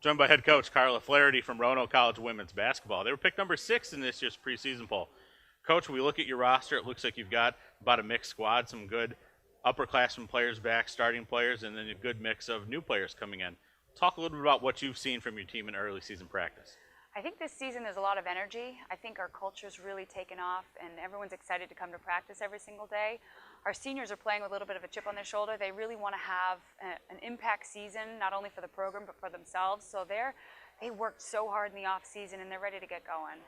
Joined by head coach Carla Flaherty from Roanoke College women's basketball. They were picked number 6 in this year's preseason poll. Coach, when we look at your roster, it looks like you've got about a mixed squad, some good upperclassmen players back, starting players, and then a good mix of new players coming in. Talk a little bit about what you've seen from your team in early season practice. I think this season there's a lot of energy. I think our culture's really taken off and everyone's excited to come to practice every single day. Our seniors are playing with a little bit of a chip on their shoulder. They really want to have an impact season, not only for the program but for themselves. So they worked so hard in the off season and they're ready to get going.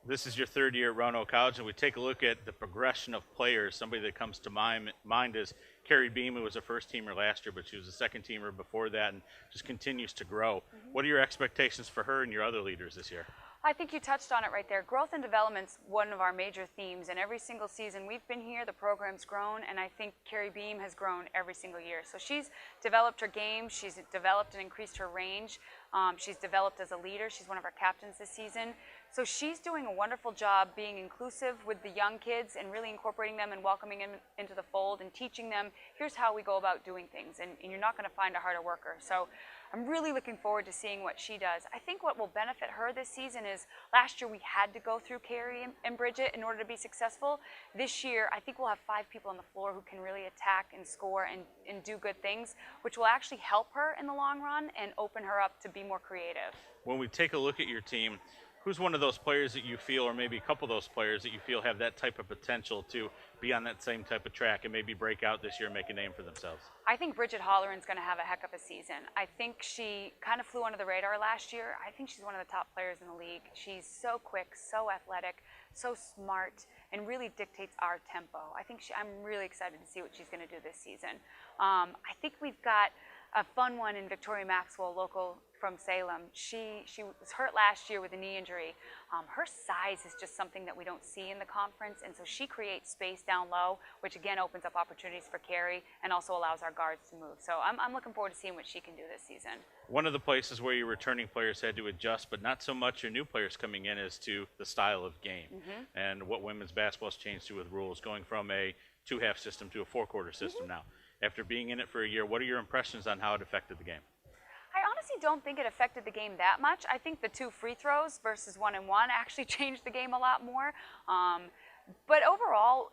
This is your third year at Roanoke College, and we take a look at the progression of players. Somebody that comes to mind is Kerry Beam, who was a first-teamer last year, but she was a second-teamer before that and just continues to grow. What are your expectations for her and your other leaders this year? I think you touched on it right there. Growth and development's one of our major themes, and every single season we've been here, the program's grown, and I think Kerry Beam has grown every single year. So she's developed her game, she's developed and increased her range, she's developed as a leader, she's one of our captains this season. So she's doing a wonderful job being inclusive with the young kids and really incorporating them and welcoming them into the fold and teaching them, here's how we go about doing things, and you're not going to find a harder worker. So I'm really looking forward to seeing what she does. I think what will benefit her this season is last year we had to go through Kerry and Bridget in order to be successful. This year I think we'll have 5 people on the floor who can really attack and score and do good things, which will actually help her in the long run and open her up to be more creative. When we take a look at your team, who's one of those players that you feel, or maybe a couple of those players that you feel have that type of potential to be on that same type of track and maybe break out this year and make a name for themselves? I think Bridget Holleran's going to have a heck of a season. I think she kind of flew under the radar last year. I think she's one of the top players in the league. She's so quick, so athletic, so smart, and really dictates our tempo. I'm really excited to see what she's going to do this season. I think we've got a fun one in Victoria Maxwell, local from Salem. She was hurt last year with a knee injury. Her size is just something that we don't see in the conference, and so she creates space down low, which again opens up opportunities for Kerry and also allows our guards to move. So I'm looking forward to seeing what she can do this season. One of the places where your returning players had to adjust, but not so much your new players coming in, is to the style of game and what women's basketball has changed to with rules, going from a 2-half system to a 4-quarter system now. After being in it for a year, what are your impressions on how it affected the game? I honestly don't think it affected the game that much. I think the 2 free throws versus 1-and-1 actually changed the game a lot more. But overall,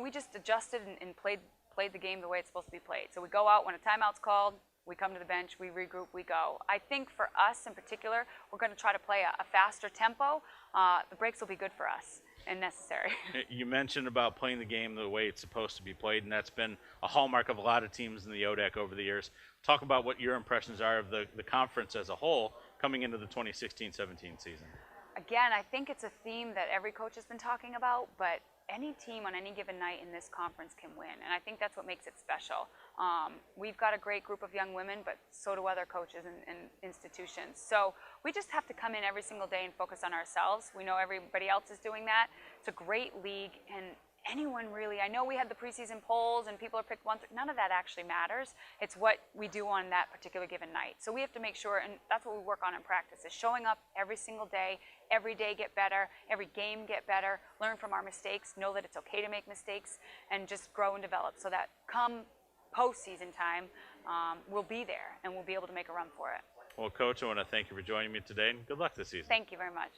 we just adjusted and played the game the way it's supposed to be played. So we go out when a timeout's called, we come to the bench, we regroup, we go. I think for us in particular, we're going to try to play a faster tempo. The breaks will be good for us and necessary. You mentioned about playing the game the way it's supposed to be played, and that's been a hallmark of a lot of teams in the ODAC over the years. Talk about what your impressions are of the conference as a whole coming into the 2016-17 season. Again, I think it's a theme that every coach has been talking about, but any team on any given night in this conference can win, and I think that's what makes it special. We've got a great group of young women, but so do other coaches and institutions. So we just have to come in every single day and focus on ourselves. We know everybody else is doing that. It's a great league, and anyone really, I know we had the preseason polls and people are picked once, none of that actually matters. It's what we do on that particular given night. So we have to make sure, and that's what we work on in practice, is showing up every single day, every day get better, every game get better, learn from our mistakes, know that it's okay to make mistakes, and just grow and develop so that come postseason time, we'll be there and we'll be able to make a run for it. Well, Coach, I want to thank you for joining me today, and good luck this season. Thank you very much.